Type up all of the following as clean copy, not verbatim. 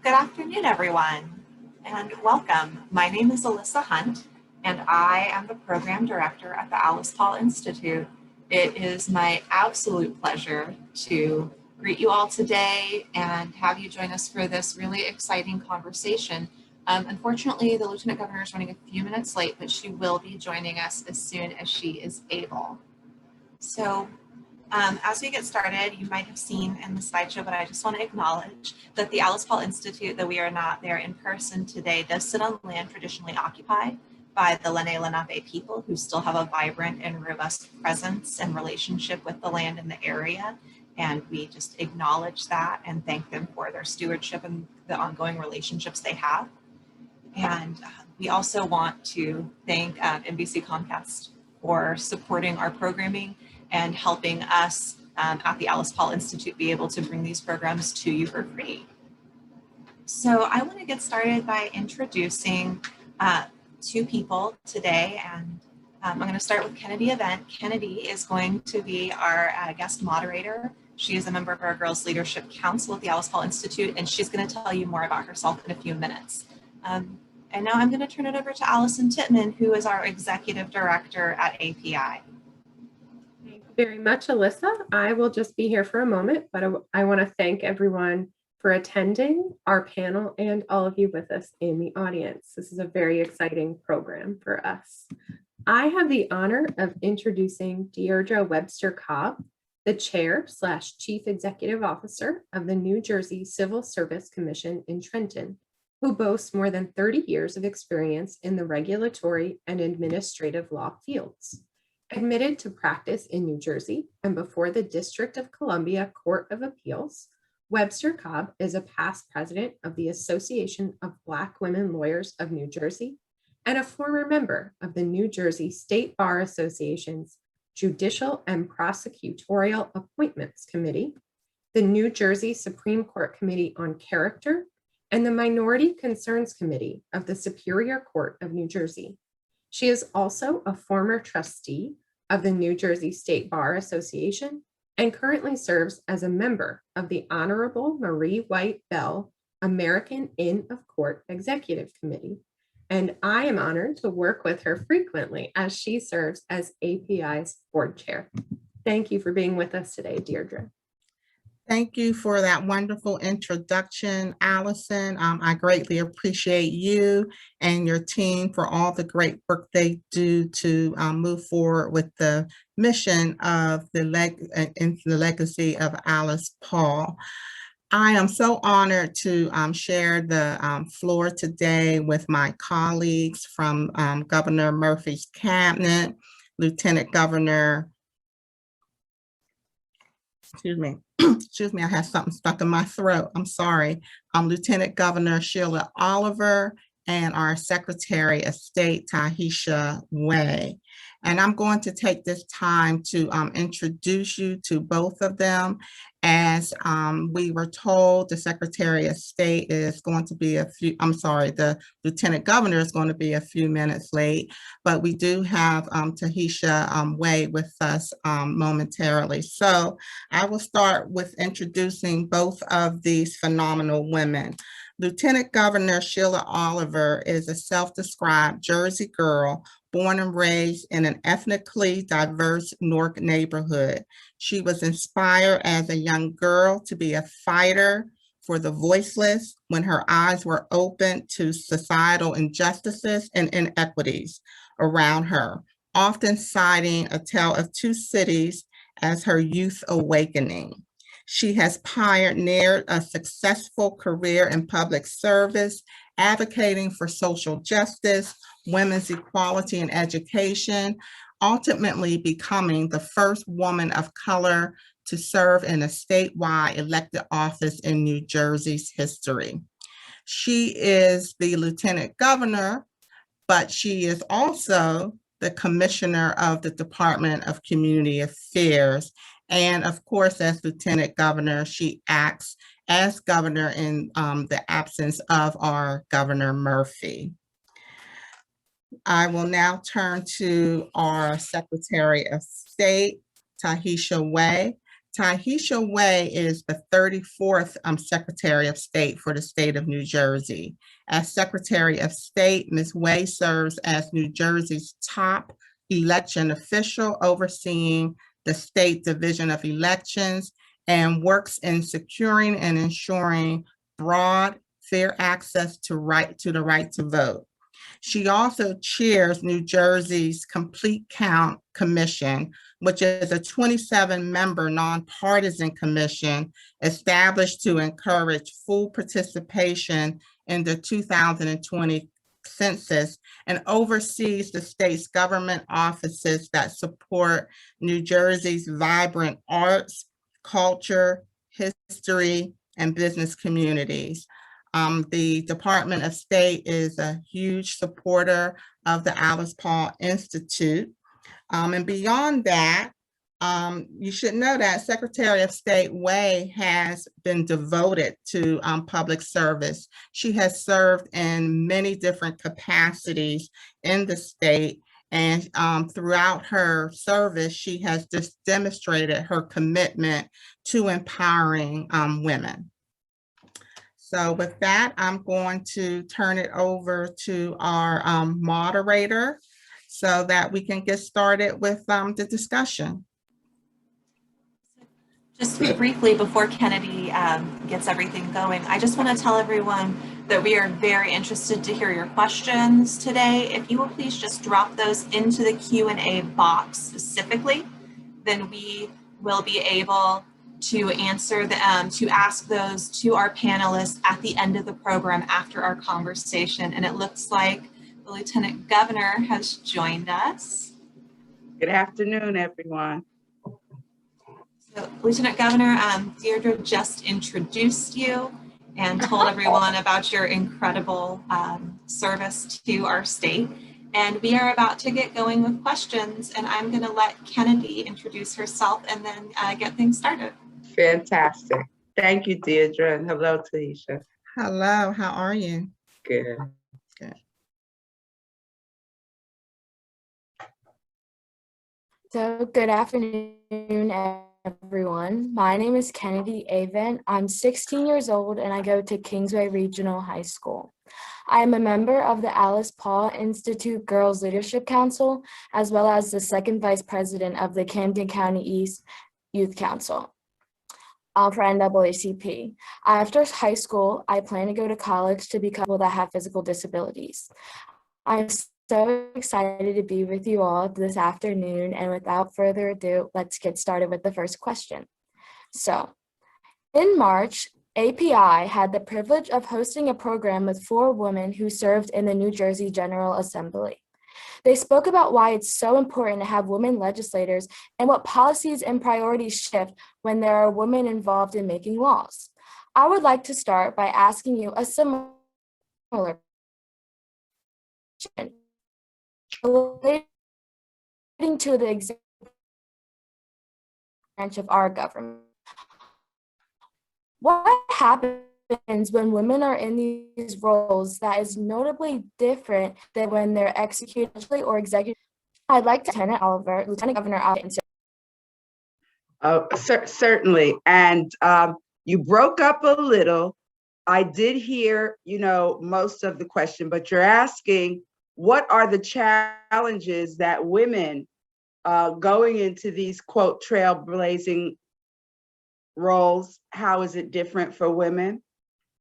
Good afternoon, everyone, and welcome. My name is Alyssa Hunt, and I am the Program Director at the Alice Paul Institute. It is my absolute pleasure to greet you all today and have you join us for this really exciting conversation. Unfortunately, the Lieutenant Governor is running a few minutes late, but she will be joining us as soon as she is able. So as we get started, you might have seen in the slideshow, but I just want to acknowledge that the Alice Paul Institute, though we are not there in person today, does sit on land traditionally occupied by the Lenape people who still have a vibrant and robust presence and relationship with the land in the area. And we just acknowledge that and thank them for their stewardship and the ongoing relationships they have. And we also want to thank NBC Comcast for supporting our programming and helping us at the Alice Paul Institute be able to bring these programs to you for free. So I want to get started by introducing two people today, and I'm going to start with Kennedi Avent. Kennedi is going to be our guest moderator. She is a member of our Girls Leadership Council at the Alice Paul Institute, and she's going to tell you more about herself in a few minutes. And now I'm going to turn it over to Allison Tittman, who is our Executive Director at API. Thank you very much, Alyssa. I will just be here for a moment, but I want to thank everyone for attending our panel and all of you with us in the audience. This is a very exciting program for us. I have the honor of introducing Deirdre Webster Cobb, the Chair/Chief Executive Officer of the New Jersey Civil Service Commission in Trenton, who boasts more than 30 years of experience in the regulatory and administrative law fields. Admitted to practice in New Jersey and before the District of Columbia Court of Appeals, Webster Cobb is a past president of the Association of Black Women Lawyers of New Jersey and a former member of the New Jersey State Bar Association's Judicial and Prosecutorial Appointments Committee, the New Jersey Supreme Court Committee on Character, and the Minority Concerns Committee of the Superior Court of New Jersey. She is also a former trustee of the New Jersey State Bar Association and currently serves as a member of the Honorable Marie White Bell American Inn of Court Executive Committee. And I am honored to work with her frequently as she serves as API's board chair. Thank you for being with us today, Deirdre. Thank you for that wonderful introduction, Allison. I greatly appreciate you and your team for all the great work they do to move forward with the mission of the legacy of Alice Paul. I am so honored to share the floor today with my colleagues from Governor Murphy's cabinet, Lieutenant Governor, excuse me, I have something stuck in my throat. I'm sorry. Lieutenant Governor Sheila Oliver and our Secretary of State, Tahesha. And I'm going to take this time to introduce you to both of them. As we were told, the Secretary of State is going to be the Lieutenant Governor is going to be a few minutes late, but we do have Tahesha with us momentarily. So I will start with introducing both of these phenomenal women. Lieutenant Governor Sheila Oliver is a self-described Jersey girl born and raised in an ethnically diverse Newark neighborhood. She was inspired as a young girl to be a fighter for the voiceless when her eyes were opened to societal injustices and inequities around her, often citing A Tale of Two Cities as her youth awakening. She has pioneered a successful career in public service, advocating for social justice, women's equality and education, ultimately becoming the first woman of color to serve in a statewide elected office in New Jersey's history. She is the Lieutenant Governor, but she is also the Commissioner of the Department of Community Affairs. And of course, as Lieutenant Governor, she acts as governor in the absence of our Governor Murphy. I will now turn to our Secretary of State, Tahesha. Tahesha Way is the 34th Secretary of State for the state of New Jersey. As Secretary of State, Ms. Way serves as New Jersey's top election official, overseeing the State Division of Elections and works in securing and ensuring broad, fair access to the right to vote. She also chairs New Jersey's Complete Count Commission, which is a 27-member nonpartisan commission established to encourage full participation in the 2020 census and oversees the state's government offices that support New Jersey's vibrant arts, culture, history, and business communities. The Department of State is a huge supporter of the Alice Paul Institute. And beyond that, you should know that Secretary of State Way has been devoted to public service. She has served in many different capacities in the state, and throughout her service, she has just demonstrated her commitment to empowering women. So with that, I'm going to turn it over to our moderator so that we can get started with the discussion. Just briefly, before Kennedi gets everything going, I just want to tell everyone that we are very interested to hear your questions today. If you will please just drop those into the Q&A box specifically, then we will be able to answer to ask those to our panelists at the end of the program after our conversation. And it looks like the Lieutenant Governor has joined us. Good afternoon, everyone. So, Lieutenant Governor, Deirdre just introduced you and told everyone about your incredible service to our state. And we are about to get going with questions, and I'm going to let Kennedi introduce herself and then get things started. Fantastic. Thank you, Deirdre, and hello, Tahesha. Hello, how are you? Good. Good. So good afternoon, everyone. My name is Kennedi Avent. I'm 16 years old and I go to Kingsway Regional High School. I am a member of the Alice Paul Institute Girls Leadership Council, as well as the second vice president of the Camden County East Youth Council for NAACP. After high school, I plan to go to college to become people that have physical disabilities. I'm so excited to be with you all this afternoon, and without further ado, let's get started with the first question. So, in March, API had the privilege of hosting a program with 4 women who served in the New Jersey General Assembly. They spoke about why it's so important to have women legislators and what policies and priorities shift when there are women involved in making laws. I would like to start by asking you a similar question relating to the executive branch of our government. What happens when women are in these roles that is notably different than when they're executed or executive? I'd like to Lieutenant Governor Avent. Oh, certainly. And you broke up a little. I did hear, most of the question, but you're asking, what are the challenges that women going into these, quote, trailblazing roles, how is it different for women?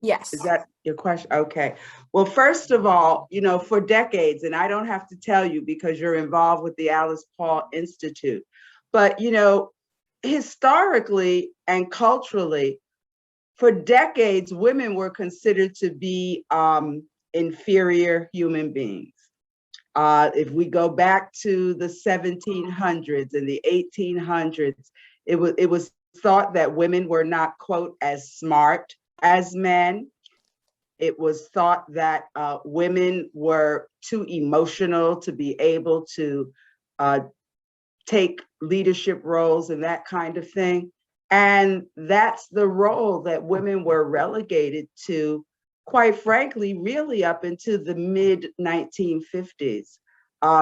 Yes. Is that your question? Okay. Well, first of all, for decades, and I don't have to tell you because you're involved with the Alice Paul Institute, but, historically and culturally, for decades, women were considered to be inferior human beings. If we go back to the 1700s and the 1800s, it was thought that women were not, quote, as smart as men. It was thought that women were too emotional to be able to take leadership roles and that kind of thing. And that's the role that women were relegated to, quite frankly, really up into the mid-1950s.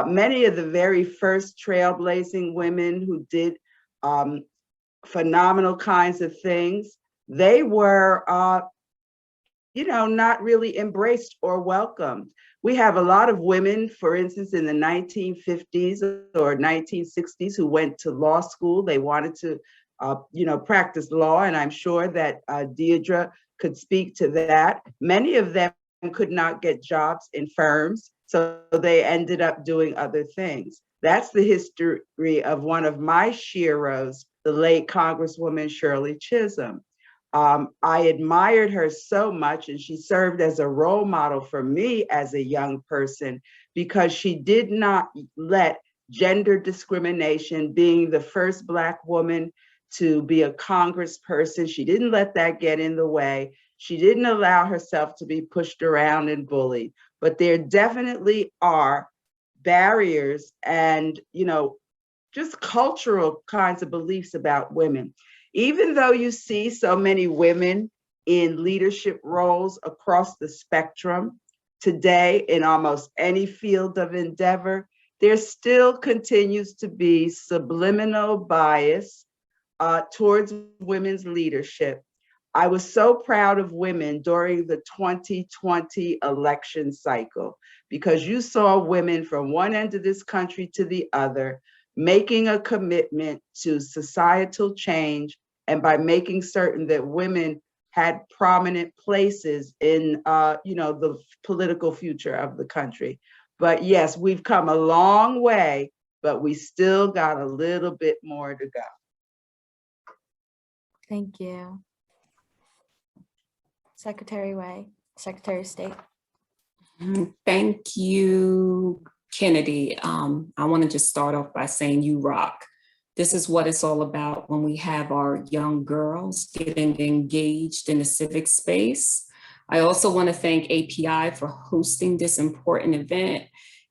Many of the very first trailblazing women who did phenomenal kinds of things, they were, not really embraced or welcomed. We have a lot of women, for instance, in the 1950s or 1960s who went to law school. They wanted to, practice law, and I'm sure that Deirdre could speak to that. Many of them could not get jobs in firms, so they ended up doing other things. That's the history of one of my sheroes, the late Congresswoman Shirley Chisholm. I admired her so much, and she served as a role model for me as a young person, because she did not let gender discrimination, being the first Black woman to be a congressperson, she didn't let that get in the way. She didn't allow herself to be pushed around and bullied. But there definitely are barriers and, just cultural kinds of beliefs about women. Even though you see so many women in leadership roles across the spectrum today in almost any field of endeavor, there still continues to be subliminal bias towards women's leadership. I was so proud of women during the 2020 election cycle, because you saw women from one end of this country to the other making a commitment to societal change, and by making certain that women had prominent places in the political future of the country. But yes, we've come a long way, but we still got a little bit more to go. Thank you. Secretary Way, Secretary of State. Thank you, Kennedi. I want to just start off by saying you rock. This is what it's all about when we have our young girls getting engaged in the civic space. I also want to thank API for hosting this important event,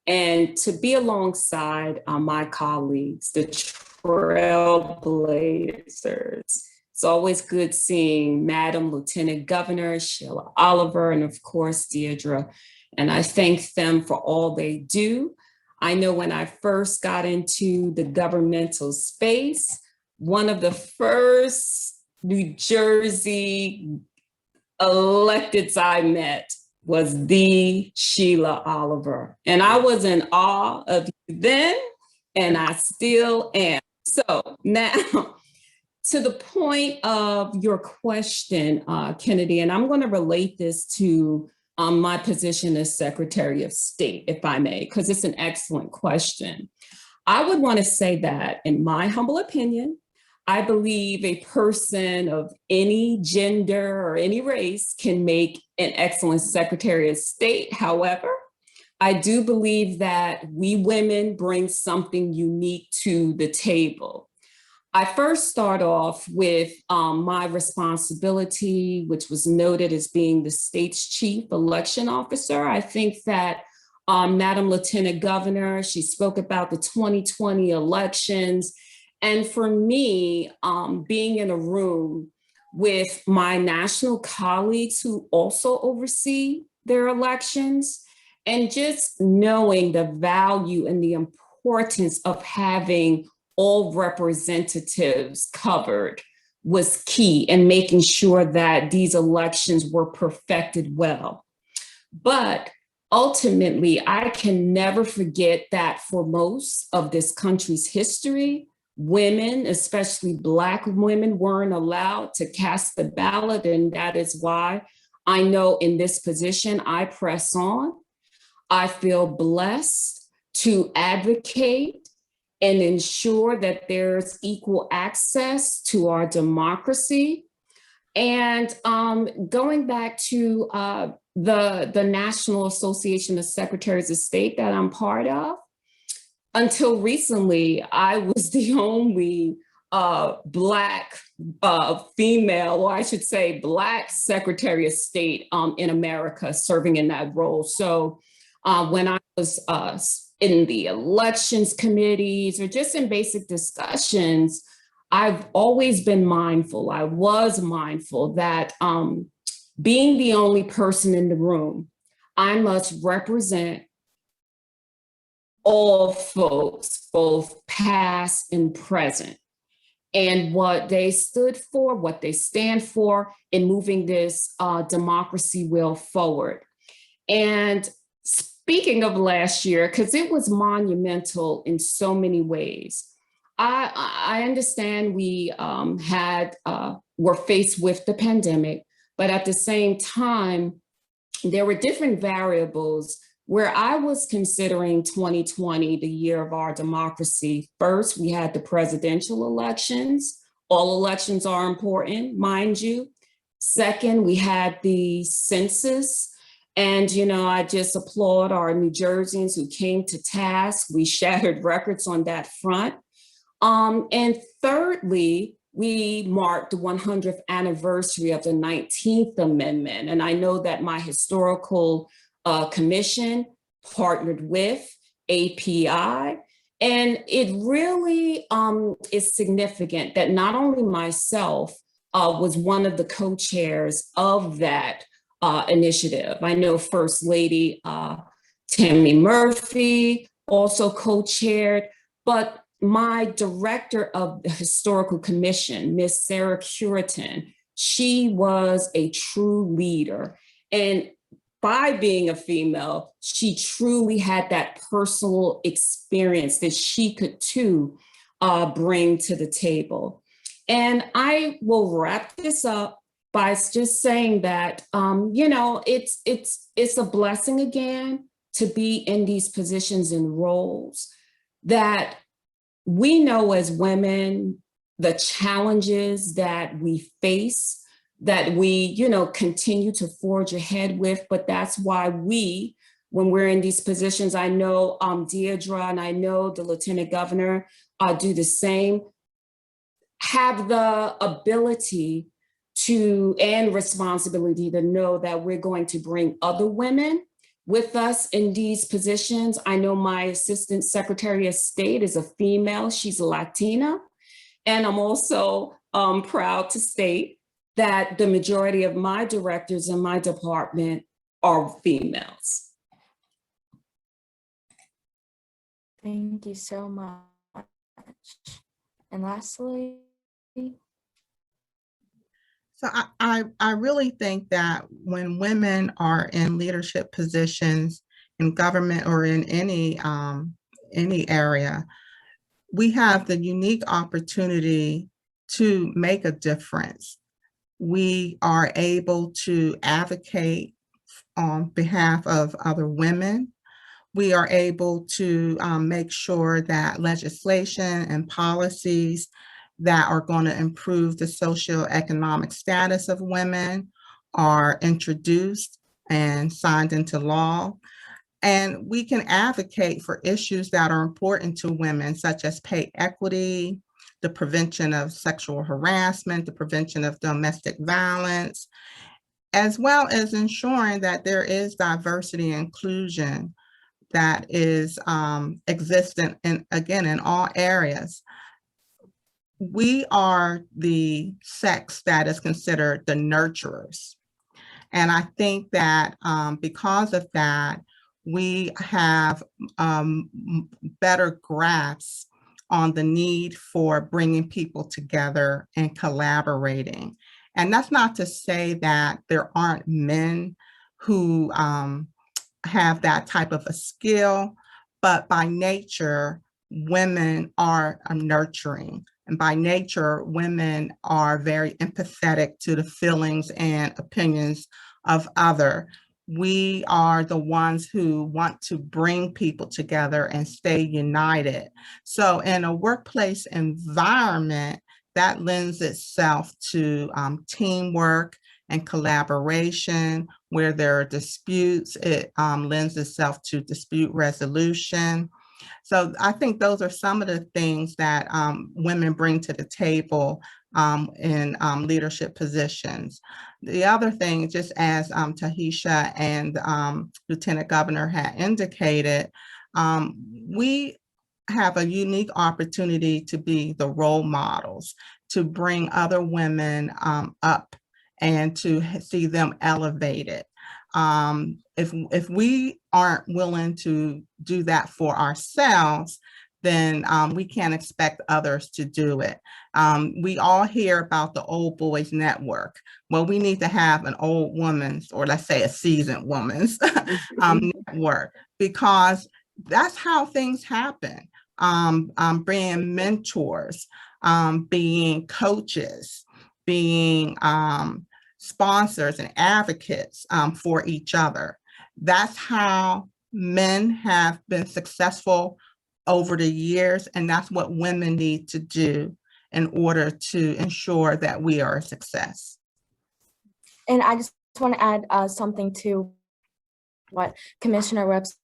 and to be alongside my colleagues, the Trailblazers. It's always good seeing Madam Lieutenant Governor Sheila Oliver, and of course, Deirdre. And I thank them for all they do. I know when I first got into the governmental space, one of the first New Jersey electeds I met was the Sheila Oliver. And I was in awe of you then, and I still am. So now, to the point of your question, Kennedi, and I'm going to relate this to my position as Secretary of State, if I may, because it's an excellent question. I would want to say that, in my humble opinion, I believe a person of any gender or any race can make an excellent Secretary of State. However, I do believe that we women bring something unique to the table. I first start off with my responsibility, which was noted as being the state's chief election officer. I think that Madam Lieutenant Governor, she spoke about the 2020 elections. And for me, being in a room with my national colleagues who also oversee their elections, and just knowing the value and the importance of having all representatives covered was key, and making sure that these elections were perfected well. But ultimately, I can never forget that for most of this country's history, women, especially Black women, weren't allowed to cast the ballot. And that is why I know in this position, I press on. I feel blessed to advocate and ensure that there's equal access to our democracy. And going back to the National Association of Secretaries of State that I'm part of, until recently, I was the only Black female, or I should say Black Secretary of State in America serving in that role. So when I was in the elections committees or just in basic discussions, I've always been mindful. I was mindful that being the only person in the room, I must represent all folks, both past and present. and what they stood for, what they stand for in moving this democracy wheel forward. And speaking of last year, because it was monumental in so many ways, I understand we were faced with the pandemic, but at the same time, there were different variables where I was considering 2020 the year of our democracy. First, we had the presidential elections. All elections are important, mind you. Second, we had the census. And, you know, I just applaud our New Jerseyans who came to task. We shattered records on that front. And thirdly, we marked the 100th anniversary of the 19th Amendment. And I know that my historical commission partnered with API. And it really is significant that not only myself was one of the co-chairs of that initiative. I know First Lady Tammy Murphy also co-chaired, but my director of the Historical Commission, Miss Sarah Curitan, she was a true leader. And by being a female, she truly had that personal experience that she could too bring to the table. And I will wrap this up by just saying that, you know, it's a blessing again to be in these positions and roles that we know as women, the challenges that we face, that we, you know, continue to forge ahead with, but that's why we, when we're in these positions, I know Deirdre and I know the Lieutenant Governor do the same, have the ability to and responsibility to know that we're going to bring other women with us in these positions. I know my Assistant Secretary of State is a female, she's a Latina. And I'm also proud to state that the majority of my directors in my department are females. Thank you so much. And lastly, So I really think that when women are in leadership positions in government or in any area, we have the unique opportunity to make a difference. We are able to advocate on behalf of other women. We are able to make sure that legislation and policies that are going to improve the socioeconomic status of women are introduced and signed into law. And we can advocate for issues that are important to women, such as pay equity, the prevention of sexual harassment, the prevention of domestic violence, as well as ensuring that there is diversity and inclusion that is existent in all areas. We are the sex that is considered the nurturers. And I think that because of that, we have better grasp on the need for bringing people together and collaborating. And that's not to say that there aren't men who have that type of a skill, but by nature, women are nurturing. And by nature, women are very empathetic to the feelings and opinions of others. We are the ones who want to bring people together and stay united. So in a workplace environment, that lends itself to teamwork and collaboration. Where there are disputes, it lends itself to dispute resolution. So I think those are some of the things that women bring to the table in leadership positions. The other thing, just as Tahesha and Lieutenant Governor had indicated, we have a unique opportunity to be the role models, to bring other women up and to see them elevated. If we aren't willing to do that for ourselves, then we can't expect others to do it. We all hear about the old boys network. Well, we need to have an old woman's, or let's say a seasoned woman's network, because that's how things happen. Being mentors, being coaches, being sponsors and advocates for each other. That's how men have been successful over the years, and that's what women need to do in order to ensure that we are a success. And I just want to add something to what Commissioner Webster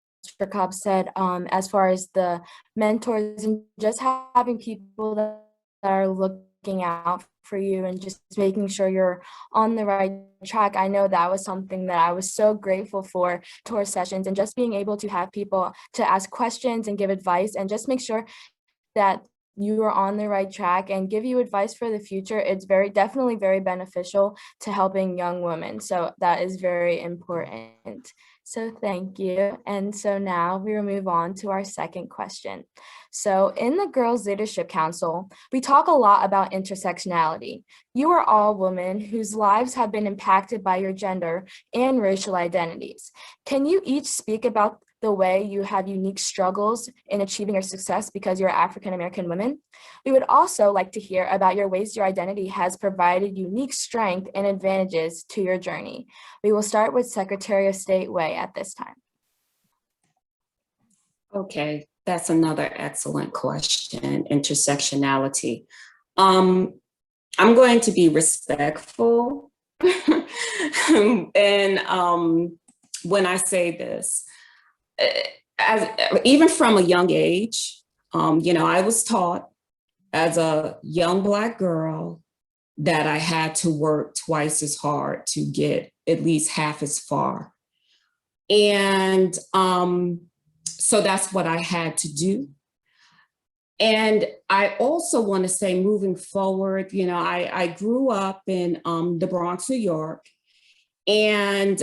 Cobb said, as far as the mentors and just having people that are looking out for you and just making sure you're on the right track. I know that was something that I was so grateful for tour sessions, and just being able to have people to ask questions and give advice and just make sure that you are on the right track and give you advice for the future. It's definitely very beneficial to helping young women. So that is very important. So thank you. And so now we will move on to our second question. So in the Girls Leadership Council, we talk a lot about intersectionality. You are all women whose lives have been impacted by your gender and racial identities. Can you each speak about the way you have unique struggles in achieving your success because you're African-American women? We would also like to hear about your ways your identity has provided unique strength and advantages to your journey. We will start with Secretary of State Way at this time. Okay, that's another excellent question, intersectionality. I'm going to be respectful and when I say this, even from a young age, I was taught as a young Black girl that I had to work twice as hard to get at least half as far. And so that's what I had to do. And I also want to say, moving forward, I grew up in the Bronx, New York, and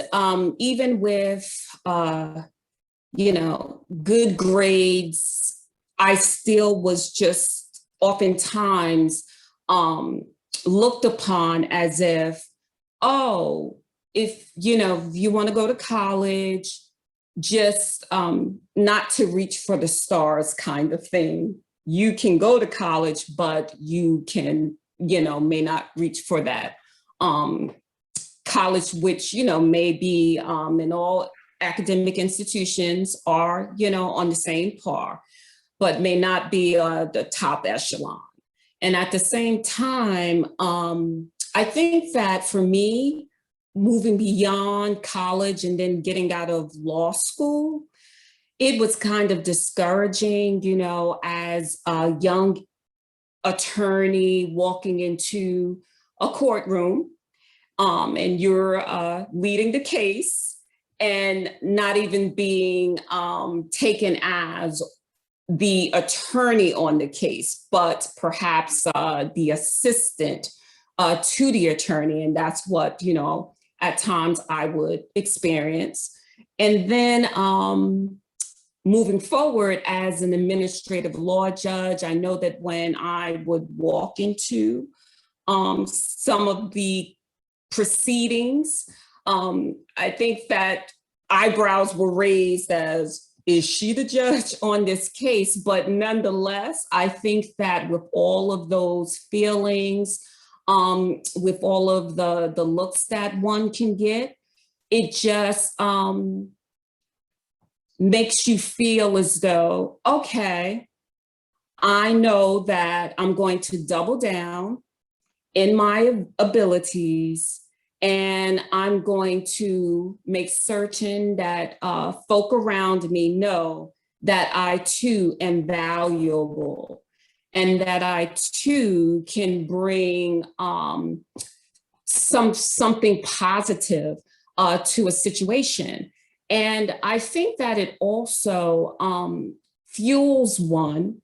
even with good grades, I still was just oftentimes looked upon as if, if you want to go to college, just not to reach for the stars kind of thing. You can go to college, but you can, may not reach for that college, which, may be in all academic institutions are, on the same par, but may not be the top echelon. And at the same time, I think that for me, moving beyond college and then getting out of law school, it was kind of discouraging, as a young attorney walking into a courtroom and you're leading the case and not even being taken as the attorney on the case, but perhaps the assistant to the attorney. And that's what, at times I would experience. And then moving forward as an administrative law judge, I know that when I would walk into some of the proceedings, I think that eyebrows were raised as, is she the judge on this case? But nonetheless, I think that with all of those feelings, with all of the looks that one can get, it just makes you feel as though, okay, I know that I'm going to double down in my abilities, and I'm going to make certain that folk around me know that I too am valuable and that I too can bring something positive to a situation. And I think that it also fuels one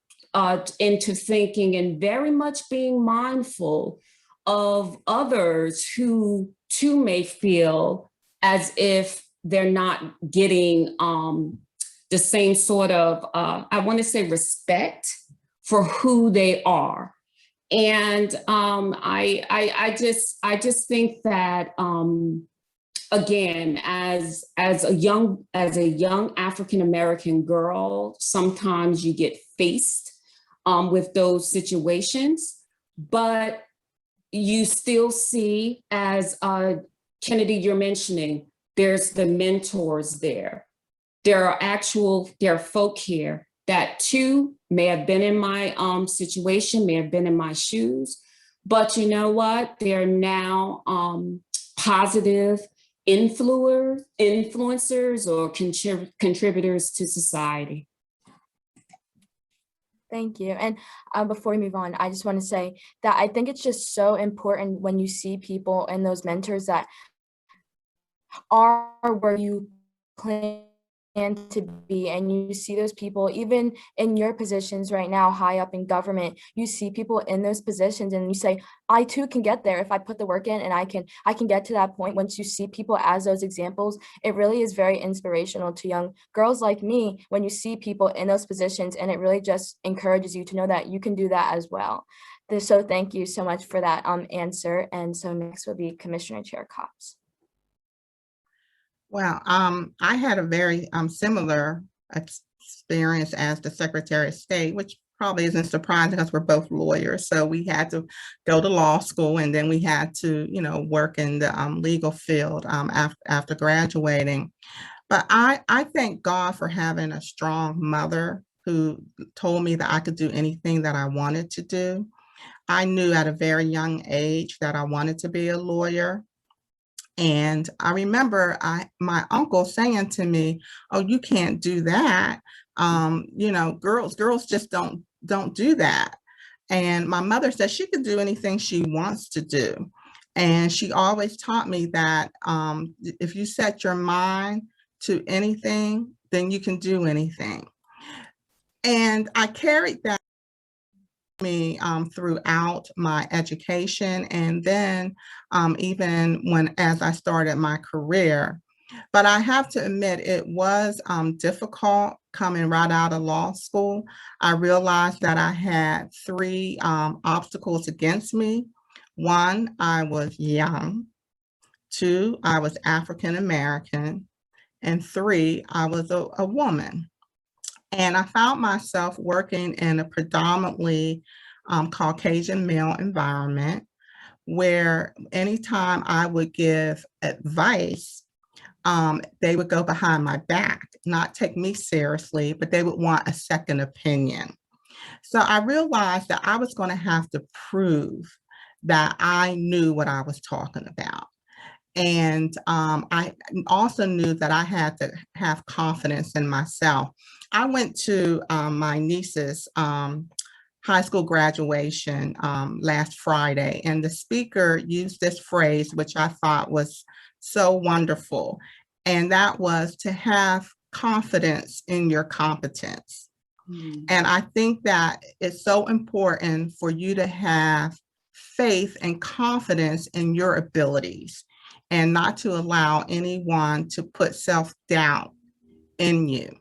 into thinking and very much being mindful of others who too may feel as if they're not getting the the same sort of, I want to say, respect for who they are. And I just think that, again, as a young African American girl, sometimes you get faced with those situations, but you still see, as Kennedi, you're mentioning, there's the mentors there. There are folk here that too may have been in my situation, may have been in my shoes, but you know what? They're now positive influencers or contributors to society. Thank you. And before we move on, I just want to say that I think it's just so important when you see people and those mentors that are where you plan to be, and you see those people even in your positions right now, high up in government. You see people in those positions and you say, I too can get there if I put the work in, and I can get to that point. Once you see people as those examples, it really is very inspirational to young girls like me when you see people in those positions, and it really just encourages you to know that you can do that as well. So thank you so much for that answer. And so next will be Commissioner Chair Cobb. Well, I had a very similar experience as the Secretary of State, which probably isn't surprising because we're both lawyers. So we had to go to law school, and then we had to, work in the legal field after graduating. But I thank God for having a strong mother who told me that I could do anything that I wanted to do. I knew at a very young age that I wanted to be a lawyer. And I remember my uncle saying to me, "Oh, you can't do that. Girls just don't do that." And my mother said she could do anything she wants to do. And she always taught me that if you set your mind to anything, then you can do anything. And I carried that me throughout my education, and then even as I started my career. But I have to admit, it was difficult coming right out of law school. I realized that I had three obstacles against me. One, I was young. Two, I was African American. And three, I was a woman. And I found myself working in a predominantly Caucasian male environment, where anytime I would give advice, they would go behind my back, not take me seriously, but they would want a second opinion. So I realized that I was going to have to prove that I knew what I was talking about. And I also knew that I had to have confidence in myself. I went to my niece's high school graduation last Friday, and the speaker used this phrase, which I thought was so wonderful, and that was to have confidence in your competence. And I think that it's so important for you to have faith and confidence in your abilities, and not to allow anyone to put self-doubt in you.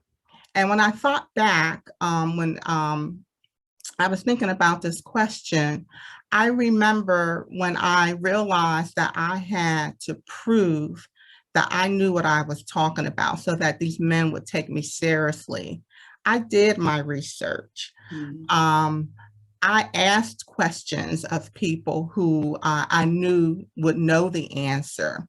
And when I thought back, when I was thinking about this question, I remember when I realized that I had to prove that I knew what I was talking about so that these men would take me seriously. I did my research. I asked questions of people who I knew would know the answer.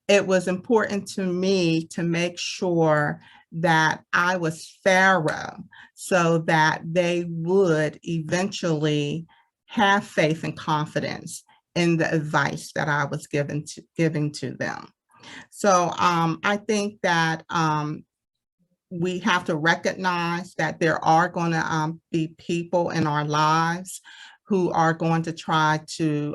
It was important to me to make sure that I was thorough so that they would eventually have faith and confidence in the advice that I was giving to them. So I think that we have to recognize that there are going to be people in our lives who are going to try to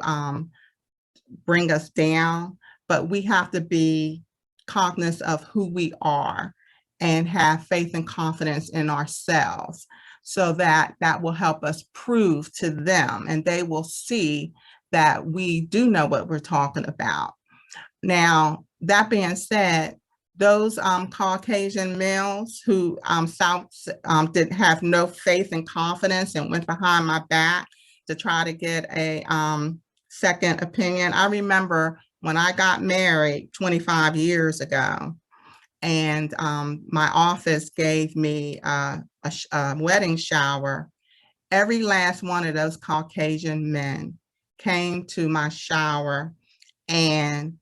bring us down, but we have to be cognizant of who we are and have faith and confidence in ourselves, so that will help us prove to them, and they will see that we do know what we're talking about. Now, that being said, those Caucasian males who didn't have no faith and confidence and went behind my back to try to get a second opinion. I remember when I got married 25 years ago, and my office gave me a wedding shower. Every last one of those Caucasian men came to my shower and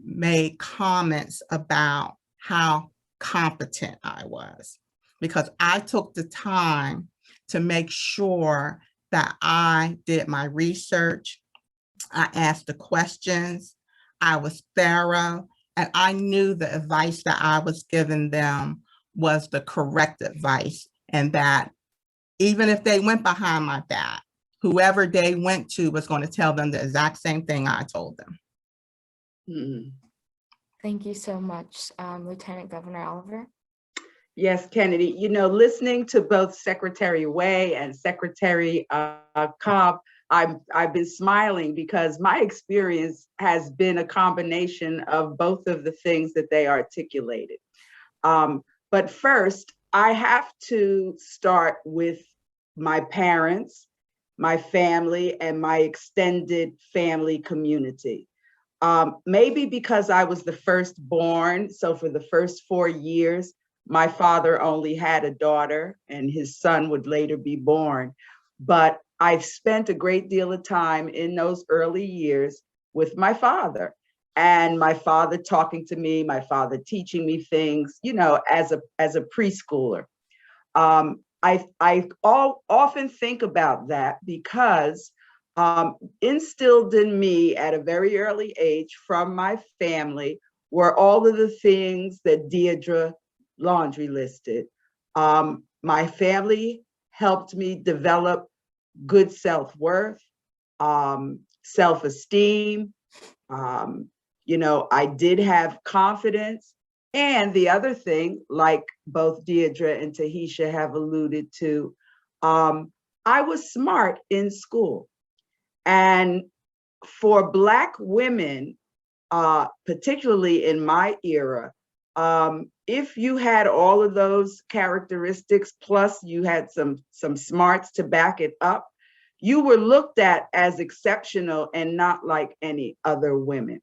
made comments about how competent I was, because I took the time to make sure that I did my research. I asked the questions, I was thorough, and I knew the advice that I was giving them was the correct advice, and that even if they went behind my back, whoever they went to was going to tell them the exact same thing I told them. Mm. Thank you so much, Lieutenant Governor Oliver. Yes, Kennedy, you know, listening to both Secretary Way and Secretary Cobb, I've been smiling because my experience has been a combination of both of the things that they articulated. But first, I have to start with my parents, my family, and my extended family community. Maybe because I was the firstborn, so for the first 4 years, my father only had a daughter and his son would later be born. But I've spent a great deal of time in those early years with my father, and my father talking to me, my father teaching me things, you know, as a preschooler. I often think about that because instilled in me at a very early age from my family were all of the things that Deirdre laundry listed. My family helped me develop good self-worth, self-esteem. You know, I did have confidence. And the other thing, like both Deirdre and Tahesha have alluded to, I was smart in school. And for Black women, particularly in my era, if you had all of those characteristics, plus you had some smarts to back it up, you were looked at as exceptional and not like any other women.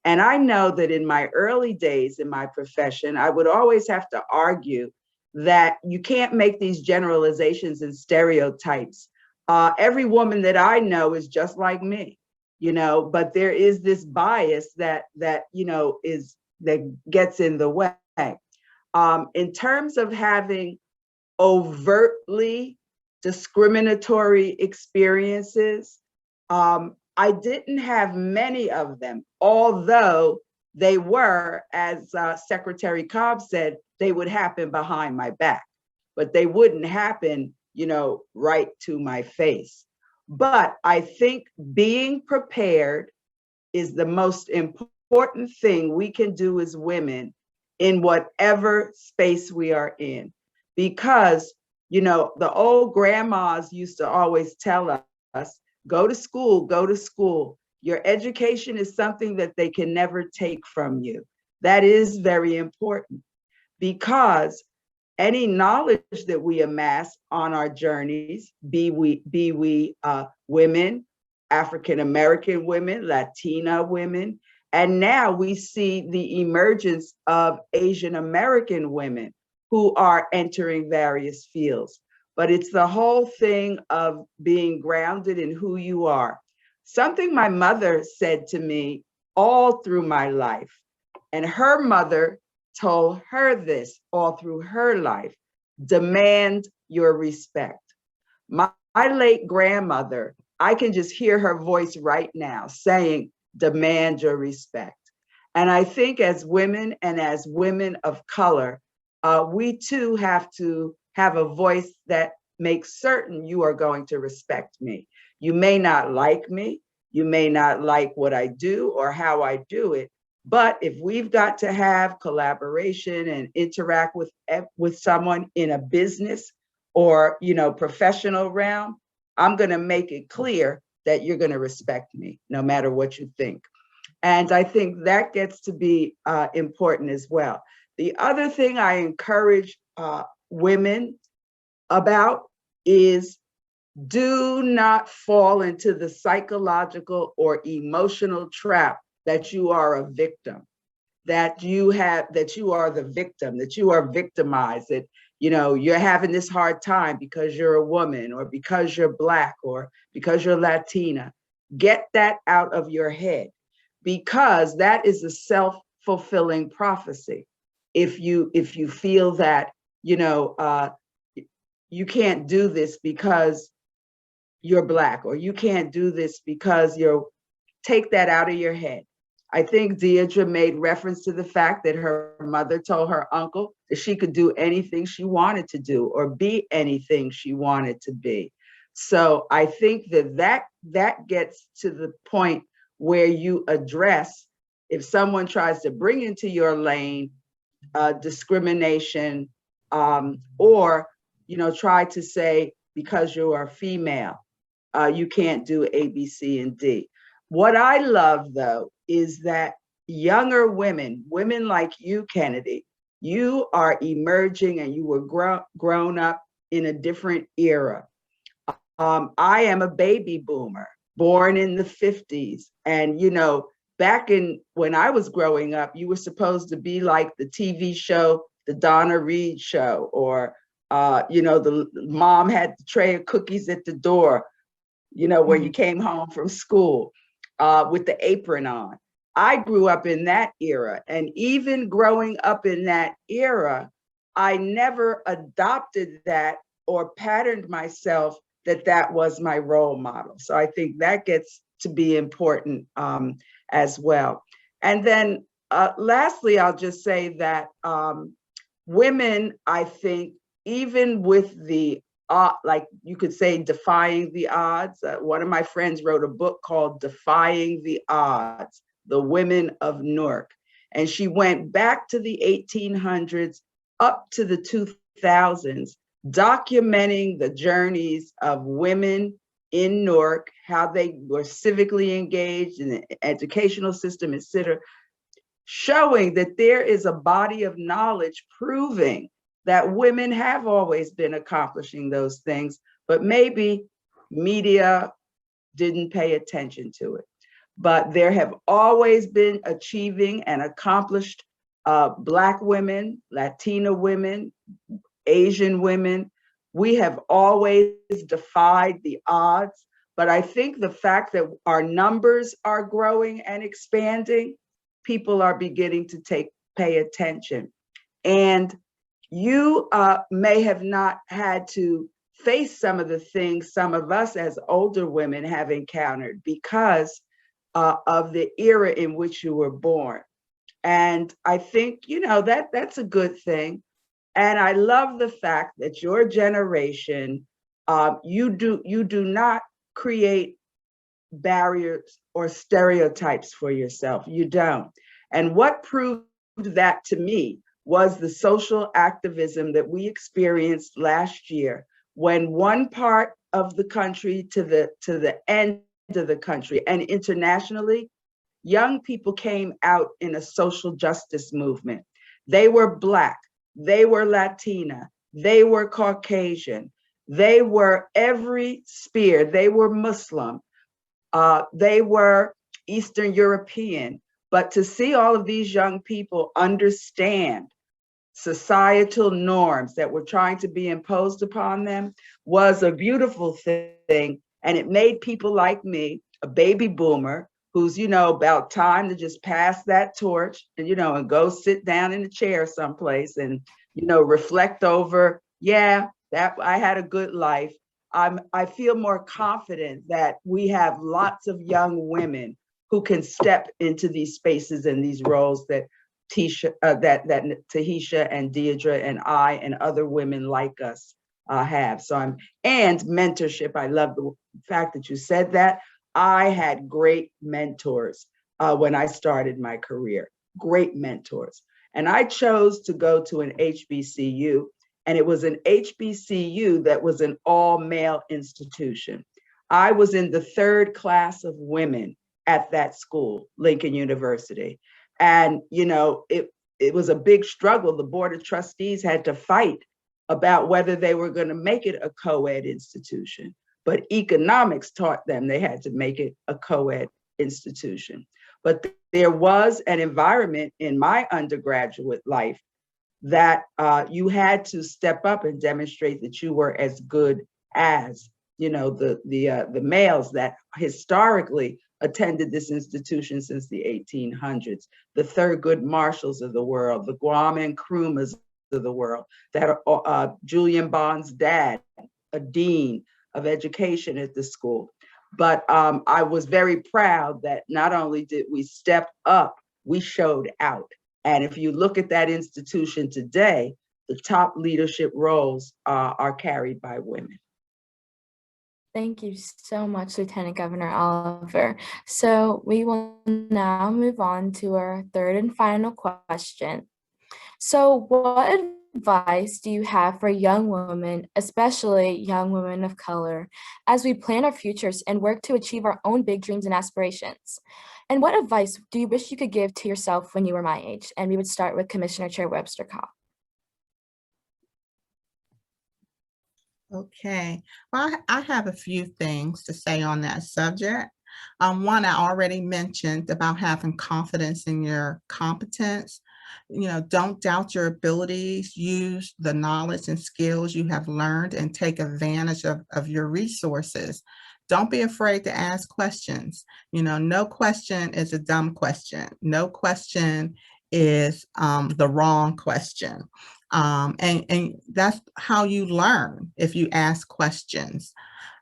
And I know that in my early days in my profession, I would always have to argue that you can't make these generalizations and stereotypes. Every woman that I know is just like me, you know, but there is this bias that you know, that gets in the way. In terms of having overtly discriminatory experiences, I didn't have many of them, although they were, as Secretary Cobb said, they would happen behind my back, but they wouldn't happen, you know, right to my face. But I think being prepared is the most important thing we can do as women in whatever space we are in. Because, you know, the old grandmas used to always tell us, go to school, go to school. Your education is something that they can never take from you. That is very important, because any knowledge that we amass on our journeys, be we women, African-American women, Latina women, and now we see the emergence of Asian American women who are entering various fields. But it's the whole thing of being grounded in who you are. Something my mother said to me all through my life, and her mother told her this all through her life: demand your respect. My late grandmother, I can just hear her voice right now saying, demand your respect. And I think as women and as women of color, we too have to have a voice that makes certain you are going to respect me. You may not like me, you may not like what I do or how I do it, but if we've got to have collaboration and interact with someone in a business or, you know, professional realm, I'm going to make it clear that you're going to respect me no matter what you think. And I think that gets to be important as well. The other thing I encourage women about is do not fall into the psychological or emotional trap that you are a victim, that you are the victim, that you are victimized, that you're having this hard time because you're a woman or because you're Black or because you're Latina. Get that out of your head, because that is a self-fulfilling prophecy. If you feel that you can't do this because you're Black, or you can't do this because take that out of your head. I think Deirdre made reference to the fact that her mother told her uncle that she could do anything she wanted to do or be anything she wanted to be. So I think that gets to the point where you address, if someone tries to bring into your lane discrimination, or try to say because you are female, you can't do A, B, C, and D. What I love, though, is that younger women like you, Kennedi, you are emerging and you were grown up in a different era. I am a baby boomer, born in the 50s. And, back when I was growing up, you were supposed to be like the TV show, the Donna Reed show, or, the mom had the tray of cookies at the door, when you came home from school with the apron on. I grew up in that era. And even growing up in that era, I never adopted that or patterned myself that was my role model. So I think that gets to be important as well. And then lastly, I'll just say that women, I think, even with the like you could say defying the odds. One of my friends wrote a book called Defying the Odds, The Women of Newark. And she went back to the 1800s up to the 2000s, documenting the journeys of women in Newark, how they were civically engaged in the educational system, etc., showing that there is a body of knowledge proving that women have always been accomplishing those things, but maybe media didn't pay attention to it. But there have always been achieving and accomplished Black women, Latina women, Asian women. We have always defied the odds. But I think the fact that our numbers are growing and expanding, people are beginning to pay attention. And you may have not had to face some of the things some of us as older women have encountered because of the era in which you were born. And I think, that's a good thing. And I love the fact that your generation, you do not create barriers or stereotypes for yourself. You don't. And what proved that to me was the social activism that we experienced last year, when one part of the country to the end of the country and internationally, young people came out in a social justice movement. They were Black, they were Latina, they were Caucasian, they were every sphere, they were Muslim, they were Eastern European. But to see all of these young people understand societal norms that were trying to be imposed upon them was a beautiful thing. And it made people like me, a baby boomer, who's, about time to just pass that torch and, and go sit down in a chair someplace and, reflect over, that I had a good life. I feel more confident that we have lots of young women who can step into these spaces and these roles that Tahesha and Deirdre and I and other women like us have. And mentorship. I love the fact that you said that. I had great mentors when I started my career, great mentors. And I chose to go to an HBCU, and it was an HBCU that was an all-male institution. I was in the third class of women at that school, Lincoln University. And, you know, it was a big struggle. The Board of Trustees had to fight about whether they were going to make it a co-ed institution. But economics taught them they had to make it a co-ed institution. But there was an environment in my undergraduate life that you had to step up and demonstrate that you were as good as, you know, the males that historically attended this institution since the 1800s, the Thurgood Marshalls of the world, the Guam and Nkrumahs of the world, that Julian Bond's dad, a dean of education at the school. But I was very proud that not only did we step up, we showed out. And if you look at that institution today, the top leadership roles are carried by women. Thank you so much, Lieutenant Governor Oliver. So we will now move on to our third and final question. So what advice do you have for young women, especially young women of color, as we plan our futures and work to achieve our own big dreams and aspirations? And what advice do you wish you could give to yourself when you were my age? And we would start with Commissioner Chair Webster Cobb. Okay, well, I have a few things to say on that subject. One, I already mentioned about having confidence in your competence. You know, don't doubt your abilities, use the knowledge and skills you have learned and take advantage of your resources. Don't be afraid to ask questions. You know, no question is a dumb question. No question is the wrong question. And that's how you learn, if you ask questions.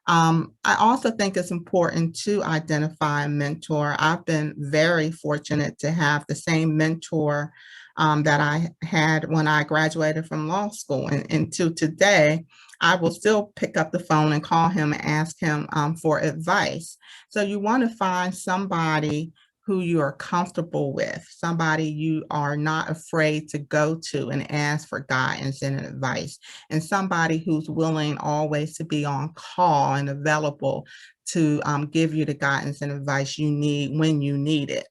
I also think it's important to identify a mentor. I've been very fortunate to have the same mentor that I had when I graduated from law school. And to today, I will still pick up the phone and call him and ask him for advice. So you want to find somebody who you are comfortable with, somebody you are not afraid to go to and ask for guidance and advice, and somebody who's willing always to be on call and available to give you the guidance and advice you need when you need it.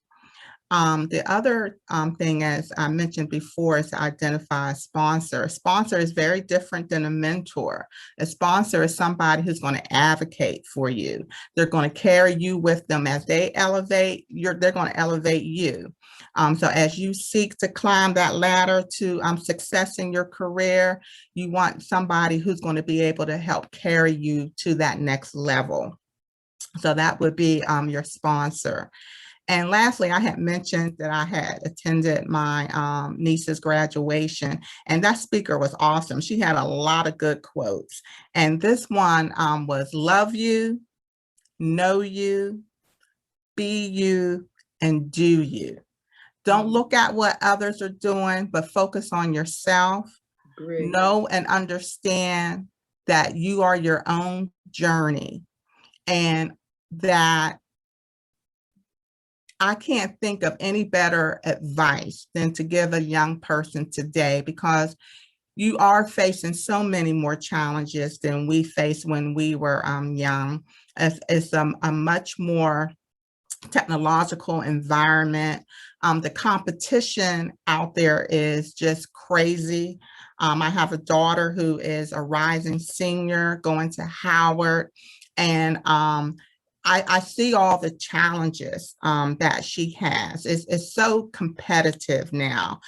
The other thing, as I mentioned before, is to identify a sponsor. A sponsor is very different than a mentor. A sponsor is somebody who's going to advocate for you. They're going to carry you with them as they elevate. They're going to elevate you. So as you seek to climb that ladder to success in your career, you want somebody who's going to be able to help carry you to that next level. So that would be your sponsor. And lastly, I had mentioned that I had attended my niece's graduation, and that speaker was awesome. She had a lot of good quotes. And this one was love you, know you, be you, and do you. Don't look at what others are doing, but focus on yourself. Great. Know and understand that you are your own journey, and that I can't think of any better advice than to give a young person today, because you are facing so many more challenges than we faced when we were young. It's a much more technological environment. The competition out there is just crazy. I have a daughter who is a rising senior going to Howard, and I see all the challenges that she has. It's so competitive now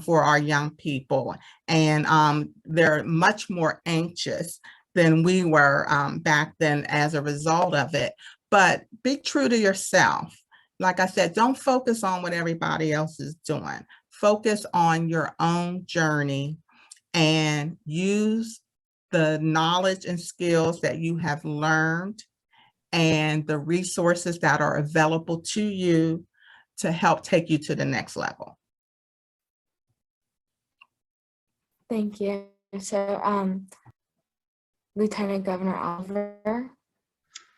for our young people, and they're much more anxious than we were back then as a result of it. But be true to yourself. Like I said, don't focus on what everybody else is doing. Focus on your own journey and use the knowledge and skills that you have learned and the resources that are available to you to help take you to the next level. Thank you. So, Lieutenant Governor Oliver.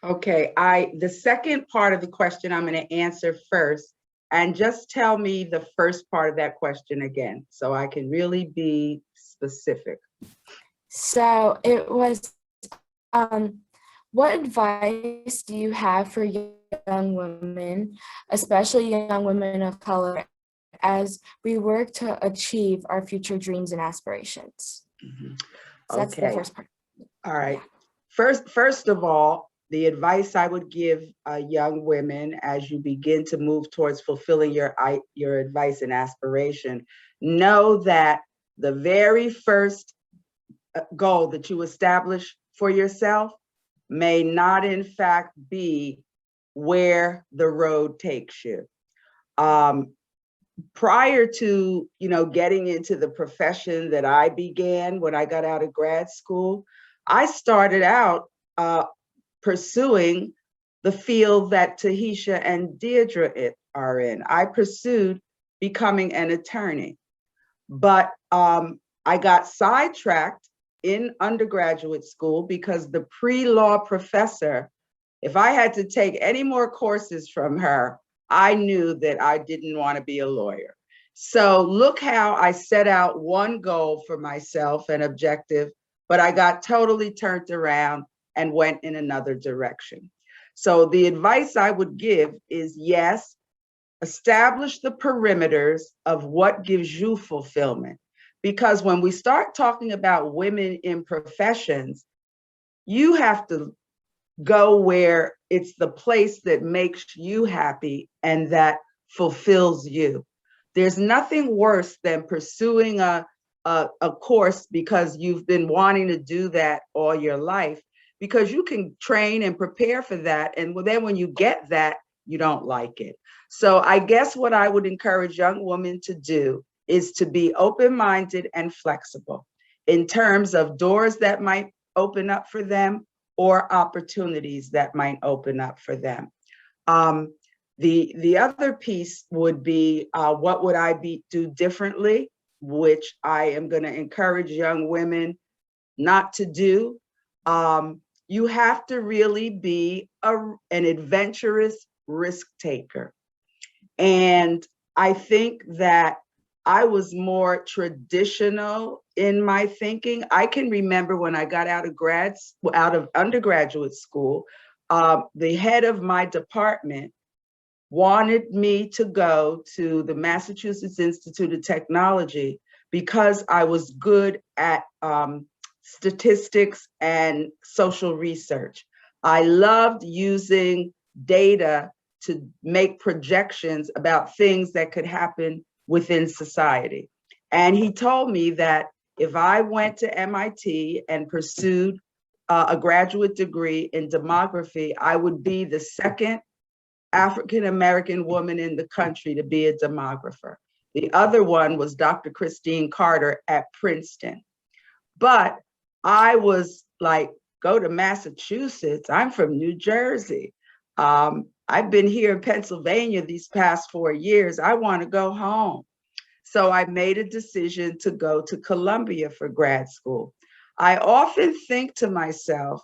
Okay, the second part of the question I'm going to answer first, and just tell me the first part of that question again, so I can really be specific. So it was, what advice do you have for young young women, especially young women of color, as we work to achieve our future dreams and aspirations. So that's the Okay. first part. All right. First of all, the advice I would give young women as you begin to move towards fulfilling your advice and aspiration, know that the very first goal that you establish for yourself may not in fact be where the road takes you. Prior to, getting into the profession that I began when I got out of grad school, I started out pursuing the field that Tahesha and Deirdre are in. I pursued becoming an attorney, but I got sidetracked in undergraduate school because the pre-law professor, if I had to take any more courses from her, I knew that I didn't want to be a lawyer. So look how I set out one goal for myself, an objective, but I got totally turned around and went in another direction. So the advice I would give is, yes, establish the perimeters of what gives you fulfillment. Because when we start talking about women in professions, you have to go where it's the place that makes you happy and that fulfills you. There's nothing worse than pursuing a course because you've been wanting to do that all your life, because you can train and prepare for that. And then when you get that, you don't like it. So I guess what I would encourage young women to do is to be open-minded and flexible in terms of doors that might open up for them or opportunities that might open up for them. The other piece would be, what would I do differently, which I am going to encourage young women not to do. You have to really be an adventurous risk taker. And I think that I was more traditional in my thinking. I can remember when I got out of undergraduate school, the head of my department wanted me to go to the Massachusetts Institute of Technology because I was good at statistics and social research. I loved using data to make projections about things that could happen within society. And he told me that if I went to MIT and pursued a graduate degree in demography, I would be the second African-American woman in the country to be a demographer. The other one was Dr. Christine Carter at Princeton. But I was like, go to Massachusetts. I'm from New Jersey. I've been here in Pennsylvania these past 4 years. I want to go home. So I made a decision to go to Columbia for grad school. I often think to myself,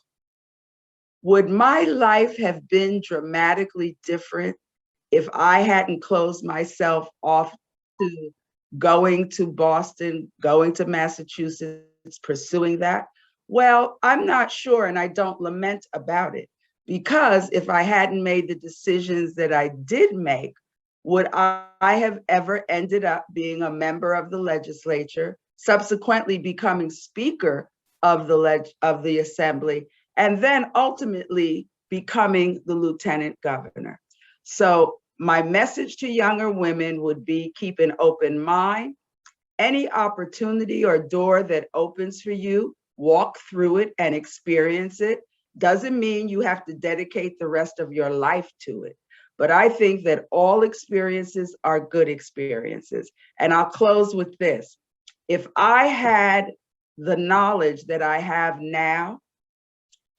would my life have been dramatically different if I hadn't closed myself off to going to Boston, going to Massachusetts, pursuing that? Well, I'm not sure, and I don't lament about it, because if I hadn't made the decisions that I did make, would I have ever ended up being a member of the legislature, subsequently becoming Speaker of the Assembly, and then ultimately becoming the Lieutenant Governor? So my message to younger women would be, keep an open mind. Any opportunity or door that opens for you, walk through it and experience it. Doesn't mean you have to dedicate the rest of your life to it. But I think that all experiences are good experiences. And I'll close with this. If I had the knowledge that I have now,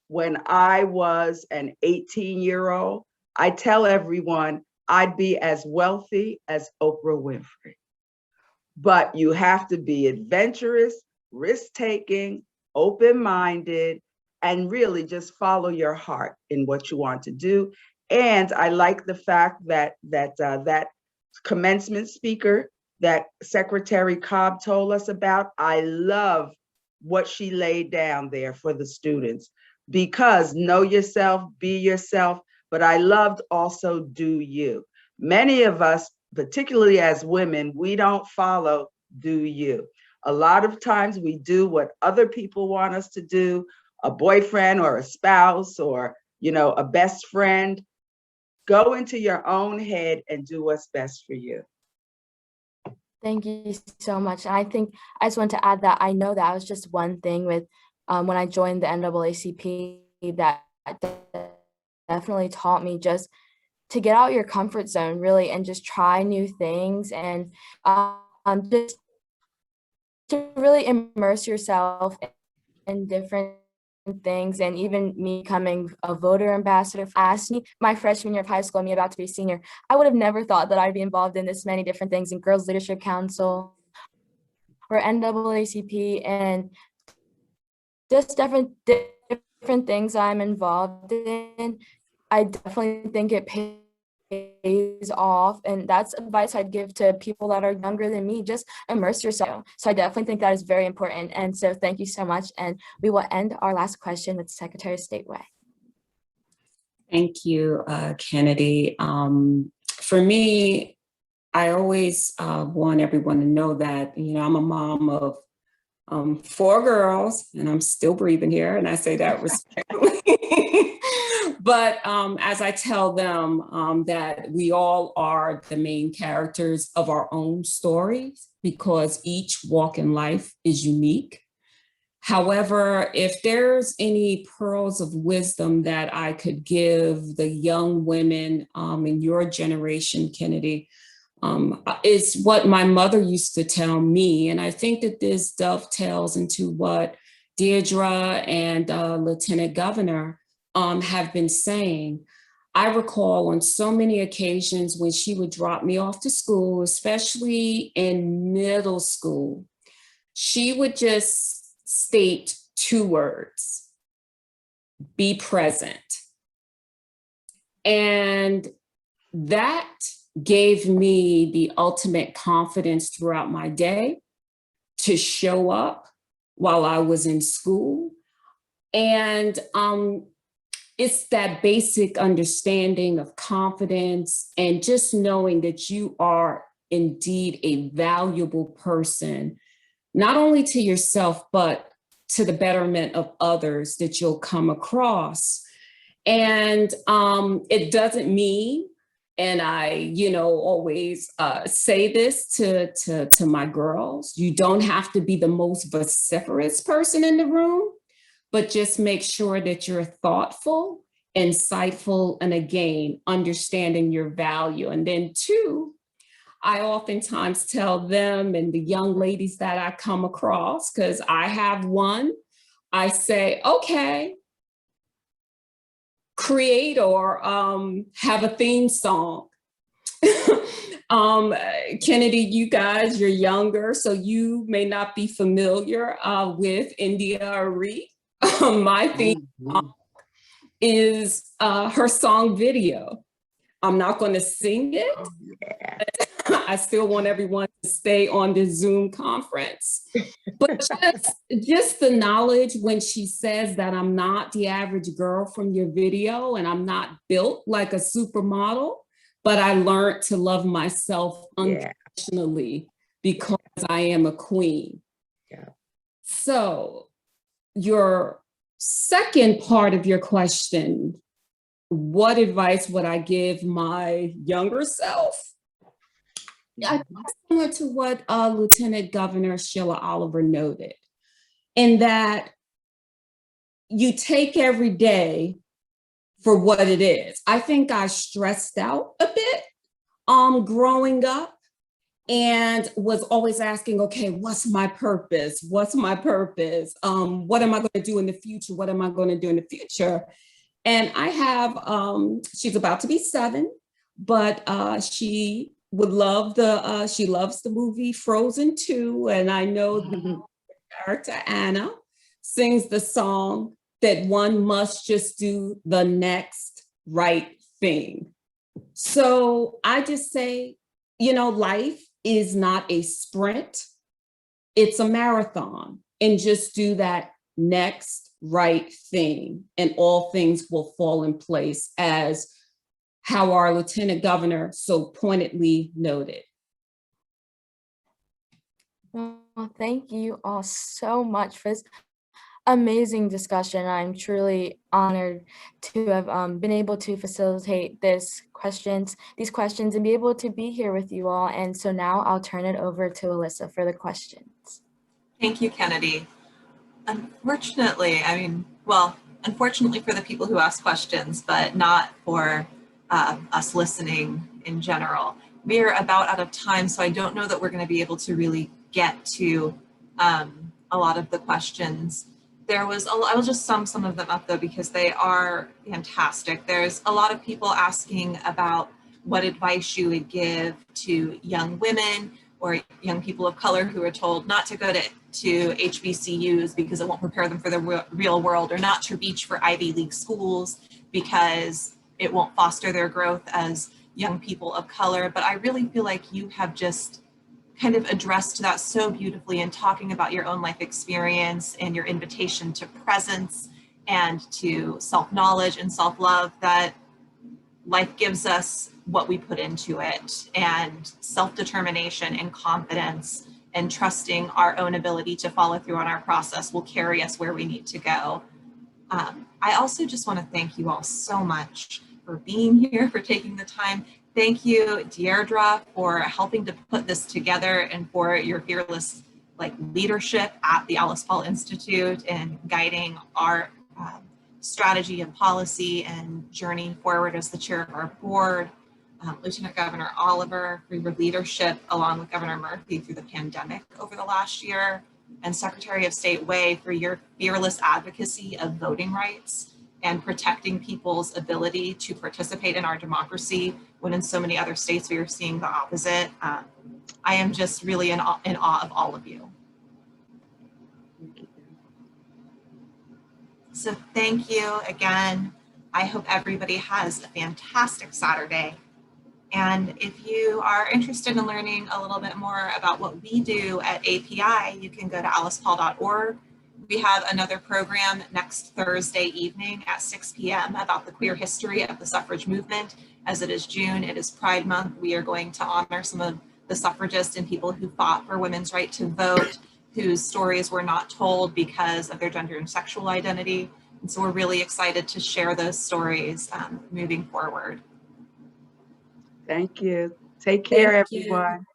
when I was an 18-year-old, I tell everyone I'd be as wealthy as Oprah Winfrey. But you have to be adventurous, risk-taking, open-minded, and really just follow your heart in what you want to do. And I like the fact that that commencement speaker that Secretary Cobb told us about, I love what she laid down there for the students, because know yourself, be yourself, but I loved also Do You. Many of us, particularly as women, we don't follow Do You. A lot of times we do what other people want us to do, a boyfriend or a spouse or, a best friend. Go into your own head and do what's best for you. Thank you so much. And I think I just want to add that I know that was just one thing with when I joined the NAACP that definitely taught me just to get out your comfort zone, really, and just try new things and just to really immerse yourself in different things. And even me becoming a voter ambassador asked me my freshman year of high school, me about to be a senior, I would have never thought that I'd be involved in this many different things in Girls Leadership Council or NAACP and just different things I'm involved in. I definitely think it pays off, and that's advice I'd give to people that are younger than me. Just immerse yourself. So I definitely think that is very important. And so thank you so much. And we will end our last question with Secretary of State Way. Thank you, Kennedi. For me, I always want everyone to know that, I'm a mom of 4 girls, and I'm still breathing here, and I say that respectfully. But as I tell them that we all are the main characters of our own stories because each walk in life is unique. However, if there's any pearls of wisdom that I could give the young women in your generation, Kennedi, is what my mother used to tell me. And I think that this dovetails into what Deirdre and Lieutenant Governor have been saying. I recall on so many occasions when she would drop me off to school, especially in middle school, she would just state 2 words: be present. And that gave me the ultimate confidence throughout my day to show up while I was in school. And it's that basic understanding of confidence and just knowing that you are indeed a valuable person, not only to yourself, but to the betterment of others that you'll come across. And it doesn't mean, and I, always say this to my girls, you don't have to be the most vociferous person in the room, but just make sure that you're thoughtful, insightful, and again, understanding your value. And then 2, I oftentimes tell them and the young ladies that I come across, because I have one, I say, okay, create or have a theme song. Kennedi, you guys, you're younger, so you may not be familiar with India Arie. My theme song is her song video. I'm not going to sing it. Oh, yeah. I still want everyone to stay on this Zoom conference. But just the knowledge when she says that I'm not the average girl from your video and I'm not built like a supermodel, but I learned to love myself unconditionally because I am a queen. Yeah. So your second part of your question, what advice would I give my younger self? I think similar to what Lieutenant Governor Sheila Oliver noted, in that you take every day for what it is. I think I stressed out a bit growing up and was always asking, okay, what's my purpose? What's my purpose? What am I going to do in the future? What am I going to do in the future? And I have, she's about to be 7, but she would love she loves the movie Frozen 2. And I know the character Anna sings the song that one must just do the next right thing. So I just say, life is not a sprint, it's a marathon, and just do that next right thing and all things will fall in place as how our Lieutenant Governor so pointedly noted. Well, thank you all so much for this amazing discussion. I'm truly honored to have been able to facilitate these questions and be able to be here with you all. And so now I'll turn it over to Alyssa for the questions. Thank you, Kennedi. Unfortunately, unfortunately for the people who ask questions, but not for us listening in general. We're about out of time, so I don't know that we're going to be able to really get to a lot of the questions. I will just sum some of them up though, because they are fantastic. There's a lot of people asking about what advice you would give to young women or young people of color who are told not to go to HBCUs because it won't prepare them for the real world, or not to reach for Ivy League schools because it won't foster their growth as young people of color. But I really feel like you have just kind of addressed that so beautifully in talking about your own life experience and your invitation to presence and to self-knowledge and self-love, that life gives us what we put into it, and self-determination and confidence and trusting our own ability to follow through on our process will carry us where we need to go. I also just want to thank you all so much for being here, for taking the time. Thank you, Deirdre, for helping to put this together and for your fearless leadership at the Alice Paul Institute and guiding our strategy and policy and journey forward as the chair of our board. Lieutenant Governor Oliver, for your leadership along with Governor Murphy through the pandemic over the last year, and Secretary of State Way for your fearless advocacy of voting rights and protecting people's ability to participate in our democracy when in so many other states we are seeing the opposite. I am just really in awe of all of you. So thank you again. I hope everybody has a fantastic Saturday. And if you are interested in learning a little bit more about what we do at API, you can go to alicepaul.org. We have another program next Thursday evening at 6 p.m. about the queer history of the suffrage movement. As it is June, it is Pride Month. We are going to honor some of the suffragists and people who fought for women's right to vote, whose stories were not told because of their gender and sexual identity. And so we're really excited to share those stories moving forward. Thank you. Take care, Thank you. everyone.